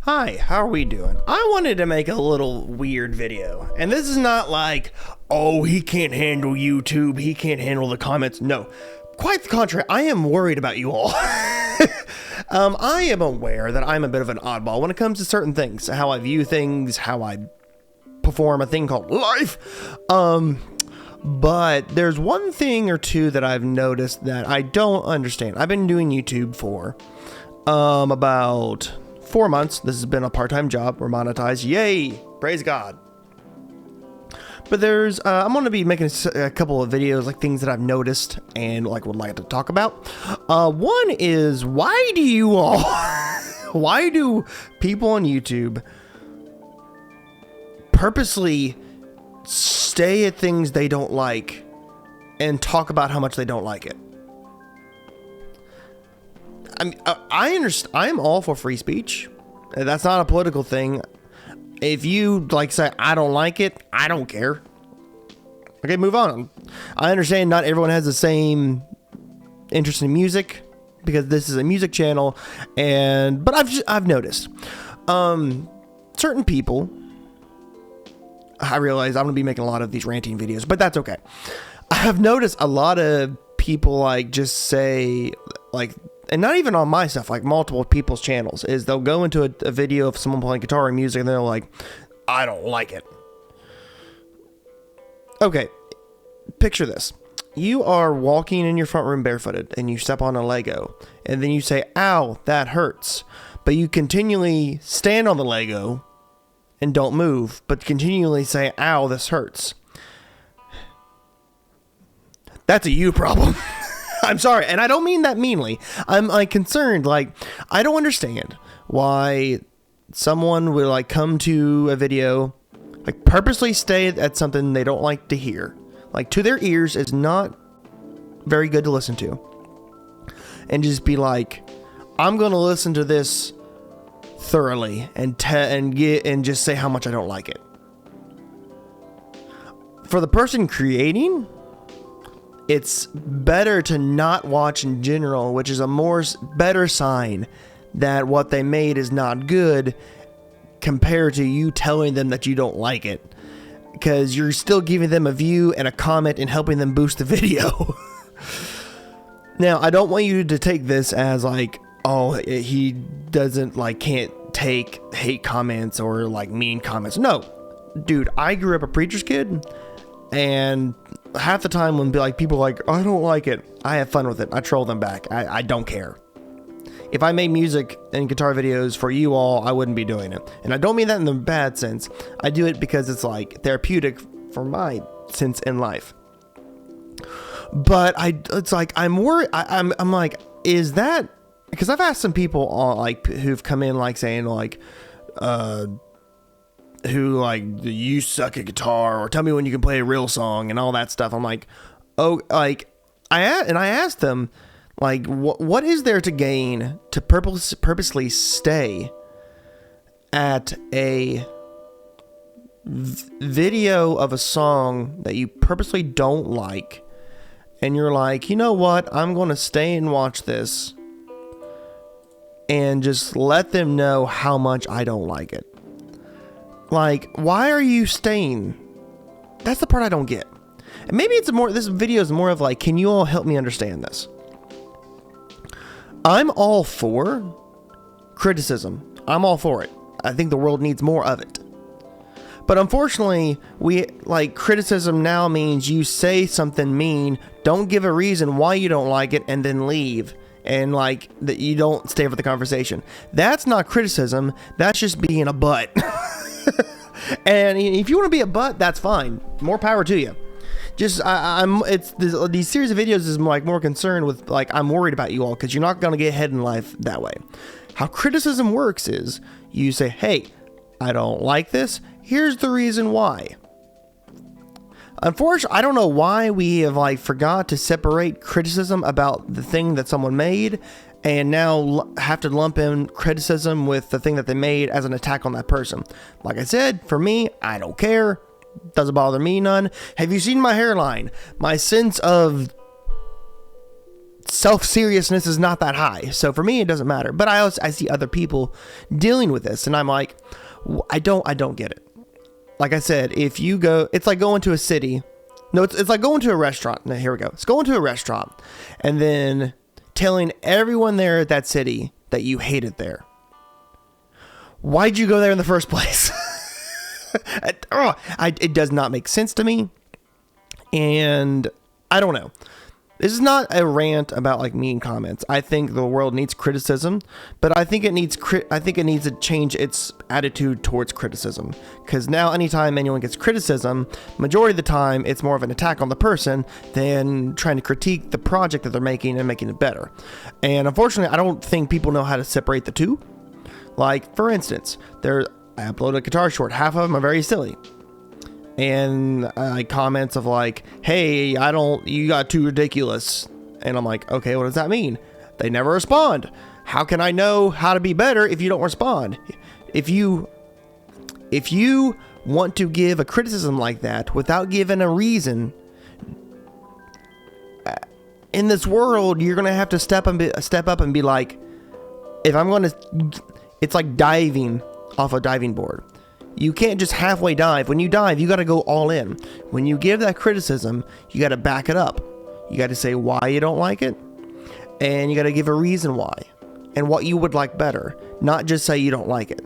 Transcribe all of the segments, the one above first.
Hi, how are we doing? I wanted to make a little weird video, and this is not like, oh, he can't handle YouTube, he can't handle the comments. No, quite the contrary. I am worried about you all. I am aware that I'm a bit of an oddball when it comes to certain things, how I view things, how I perform a thing called life. But there's one thing or two that I've noticed that I don't understand. I've been doing YouTube for about 4 months. This has been a part-time job. We're monetized. Yay! Praise God. But there's, I'm going to be making a couple of videos, like things that I've noticed and like would like to talk about. One is, why do you all, why do people on YouTube purposely stay at things they don't like and talk about how much they don't like it? I mean, I understand. I'm all for free speech. That's not a political thing. If you like say, I don't like it, I don't care. Okay, move on. I understand not everyone has the same interest in music because this is a music channel, but I've noticed certain people. I realize I'm gonna be making a lot of these ranting videos, but that's okay. I've noticed a lot of people like just say like, and not even on my stuff, like multiple people's channels, is they'll go into a video of someone playing guitar or music and they're like, I don't like it. Okay, picture this. You are walking in your front room barefooted and you step on a Lego and then you say, ow, that hurts. But you continually stand on the Lego and don't move, but continually say, ow, this hurts. That's a you problem. I'm sorry, and I don't mean that meanly. I'm like concerned. Like, I don't understand why someone would like come to a video, like purposely stay at something they don't like to hear. Like, to their ears is not very good to listen to. And just be like, I'm gonna listen to this thoroughly and just say how much I don't like it. For the person creating, it's better to not watch in general, which is a better sign that what they made is not good compared to you telling them that you don't like it, because you're still giving them a view and a comment and helping them boost the video. Now, I don't want you to take this as like, oh, he doesn't like, can't take hate comments or like mean comments. No, dude, I grew up a preacher's kid, and half the time when people are like, I don't like it, I have fun with it. I troll them back. I don't care. If I made music and guitar videos for you all, I wouldn't be doing it. And I don't mean that in the bad sense. I do it because it's like therapeutic for my sense in life. But it's like, I'm worried. I'm like, is that, because I've asked some people like who've come in like saying like, who like, you suck at guitar, or tell me when you can play a real song and all that stuff. I'm like, oh, like I asked them like, what is there to gain to purposely stay at a video of a song that you purposely don't like, and you're like, you know what, I'm going to stay and watch this and just let them know how much I don't like it. Like, why are you staying? That's the part I don't get. And maybe this video is more of like, can you all help me understand this? I'm all for criticism. I'm all for it. I think the world needs more of it. But unfortunately, criticism now means you say something mean, don't give a reason why you don't like it, and then leave. And like, that you don't stay for the conversation. That's not criticism. That's just being a butt. And if you want to be a butt, that's fine. More power to you. Just these series of videos is like more concerned with like, I'm worried about you all because you're not going to get ahead in life that way. How criticism works is you say, hey, I don't like this. Here's the reason why. Unfortunately, I don't know why we have like forgot to separate criticism about the thing that someone made, and now have to lump in criticism with the thing that they made as an attack on that person. Like I said, for me, I don't care. Doesn't bother me none. Have you seen my hairline? My sense of self-seriousness is not that high. So for me, it doesn't matter. But I see other people dealing with this, and I'm like, I don't get it. Like I said, if you go, it's like going to a city. No, it's like going to a restaurant. Now, here we go. It's going to a restaurant and then telling everyone there at that city that you hate it there. Why'd you go there in the first place? It does not make sense to me. And I don't know. This is not a rant about like mean comments. I think the world needs criticism, but I think it needs to change its attitude towards criticism. Because now anytime anyone gets criticism, majority of the time it's more of an attack on the person than trying to critique the project that they're making and making it better. And unfortunately, I don't think people know how to separate the two. Like, for instance, I uploaded a guitar short. Half of them are very silly. And comments of like, hey, you got too ridiculous. And I'm like, okay, what does that mean? They never respond. How can I know how to be better if you don't respond? If you want to give a criticism like that without giving a reason, in this world, you're going to have to step up and be like, it's like diving off a diving board. You can't just halfway dive. When you dive, you got to go all in. When you give that criticism, you got to back it up. You got to say why you don't like it, and you got to give a reason why and what you would like better, not just say you don't like it.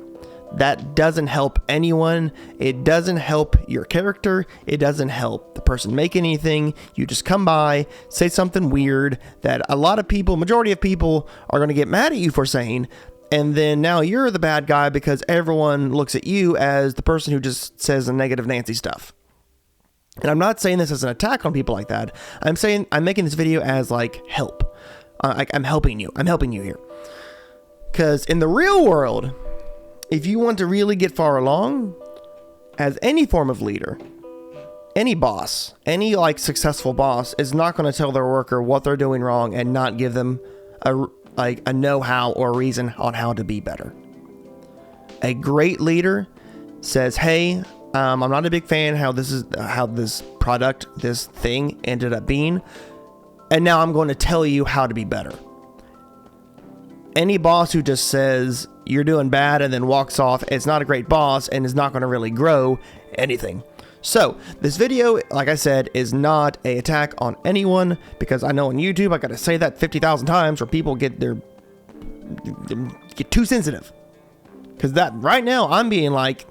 That doesn't help anyone. It doesn't help your character. It doesn't help the person making anything. You just come by, say something weird that a lot of people, majority of people, are going to get mad at you for saying. And then now you're the bad guy because everyone looks at you as the person who just says the negative Nancy stuff. And I'm not saying this as an attack on people like that. I'm saying I'm making this video as like help. I'm helping you. I'm helping you here. Because in the real world, if you want to really get far along, as any form of leader, any boss, any like successful boss is not going to tell their worker what they're doing wrong and not give them a know-how or a reason on how to be better. A great leader says, hey, I'm not a big fan how this product, this thing ended up being, and now I'm going to tell you how to be better. Any boss who just says you're doing bad and then walks off is not a great boss and is not going to really grow anything. So this video, like I said, is not an attack on anyone, because I know on YouTube I got to say that 50,000 times or people get too sensitive. Because that right now I'm being like,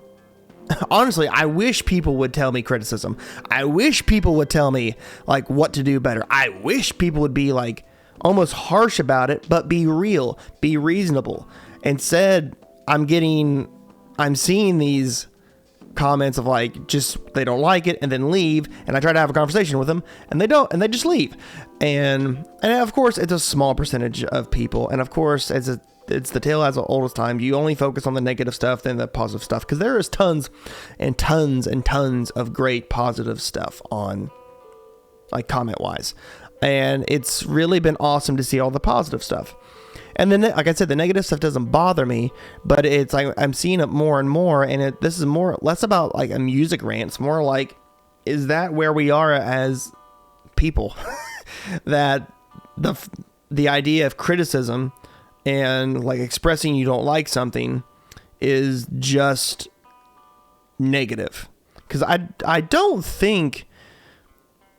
honestly, I wish people would tell me criticism. I wish people would tell me like what to do better. I wish people would be like almost harsh about it, but be real, be reasonable. Instead, I'm seeing these comments of like, just they don't like it and then leave, and I try to have a conversation with them and they don't, and they just leave. And of course it's a small percentage of people, and of course it's the tale as old as time. You only focus on the negative stuff than the positive stuff, because there is tons and tons and tons of great positive stuff on like comment wise, and it's really been awesome to see all the positive stuff. And then, like I said, the negative stuff doesn't bother me, but it's like I'm seeing it more and more, and this is less about like a music rant. It's more like, is that where we are as people? That the idea of criticism and like expressing you don't like something is just negative. Because I don't think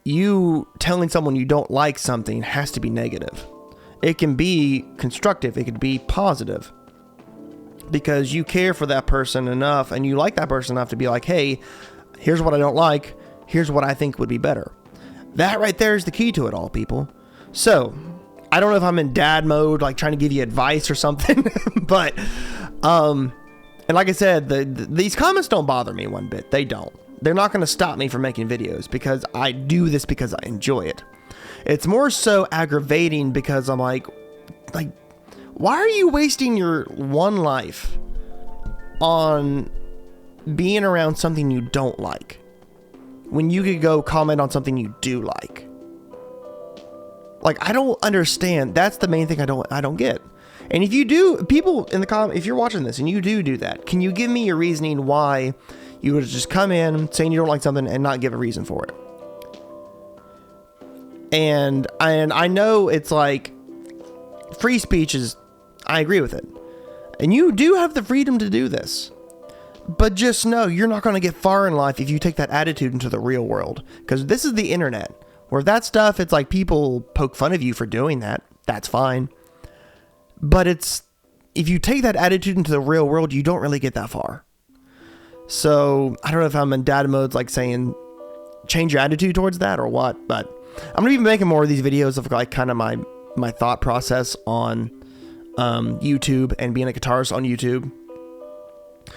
you telling someone you don't like something has to be negative. It can be constructive. It could be positive, because you care for that person enough and you like that person enough to be like, hey, here's what I don't like. Here's what I think would be better. That right there is the key to it all, people. So I don't know if I'm in dad mode, like trying to give you advice or something, but, and like I said, these comments don't bother me one bit. They don't. They're not going to stop me from making videos, because I do this because I enjoy it. It's more so aggravating because I'm like, why are you wasting your one life on being around something you don't like when you could go comment on something you do like? Like, I don't understand. That's the main thing I don't get. And if you do, people in the comment, if you're watching this and you do that, can you give me your reasoning why you would just come in saying you don't like something and not give a reason for it? And I know it's like free speech is, I agree with it. And you do have the freedom to do this. But just know you're not going to get far in life if you take that attitude into the real world. Because this is the internet. Where that stuff, it's like people poke fun of you for doing that. That's fine. But it's, if you take that attitude into the real world, you don't really get that far. So I don't know if I'm in dad mode, like saying change your attitude towards that or what. But I'm going to be making more of these videos of like kind of my thought process on YouTube and being a guitarist on YouTube.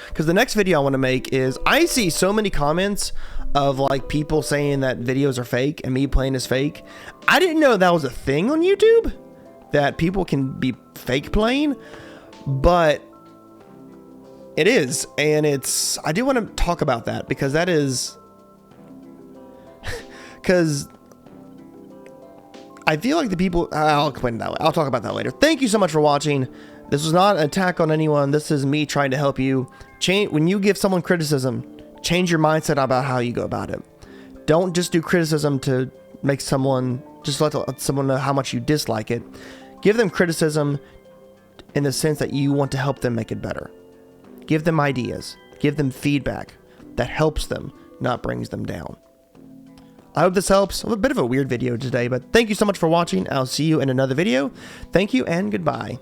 Because the next video I want to make is, I see so many comments of like people saying that videos are fake and me playing is fake. I didn't know that was a thing on YouTube, that people can be fake playing, but it is. And it's, I do want to talk about that because that is, because I feel like the people, I'll explain it that way. I'll talk about that later. Thank you so much for watching. This was not an attack on anyone. This is me trying to help you change. When you give someone criticism, change your mindset about how you go about it. Don't just do criticism to make someone, just let someone know how much you dislike it. Give them criticism in the sense that you want to help them make it better. Give them ideas. Give them feedback that helps them, not brings them down. I hope this helps. A bit of a weird video today, but thank you so much for watching. I'll see you in another video. Thank you and goodbye.